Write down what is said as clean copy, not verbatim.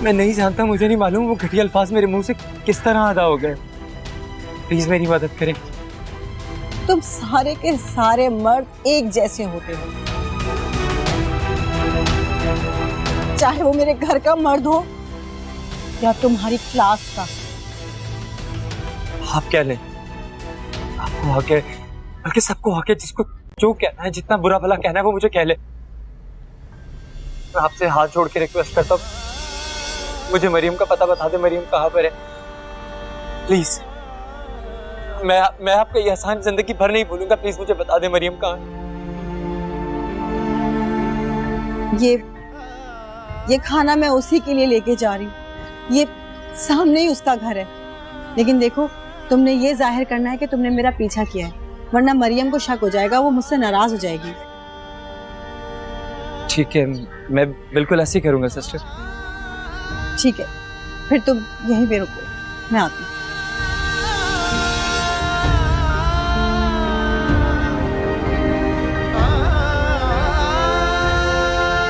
मैं नहीं जानता, मुझे नहीं मालूम वो घटिया अल्फाज मेरे मुंह से किस तरह अदा हो गए। प्लीज मेरी मदद करें। तुम सारे के सारे मर्द एक जैसे होते हो, चाहे वो मेरे घर का मर्द हो या तुम्हारी क्लास का। आप क्या लें, आपको हक है, बल्कि सबको हक है, जिसको जो कहना है, जितना बुरा भला कहना है वो मुझे कह ले। मैं आपसे हाथ जोड़ के रिक्वेस्ट करता हूँ, मुझे मरियम का पता बता दे, मरियम कहाँ पर है प्लीज। मैं आपका ये एहसान जिंदगी भर नहीं भूलूंगा, प्लीज मुझे बता दे मरियम कहाँ है। ये खाना मैं उसी के लिए लेके जा रही हूँ, ये सामने ही उसका घर है। लेकिन देखो, तुमने ये जाहिर करना है कि तुमने मेरा पीछा किया है, वरना मरियम को शक हो जाएगा, वो मुझसे नाराज हो जाएगी। ठीक है, मैं बिल्कुल ऐसे ही करूंगा सिस्टर। ठीक है, फिर तुम यहीं पे रुको, मैं आती हूँ।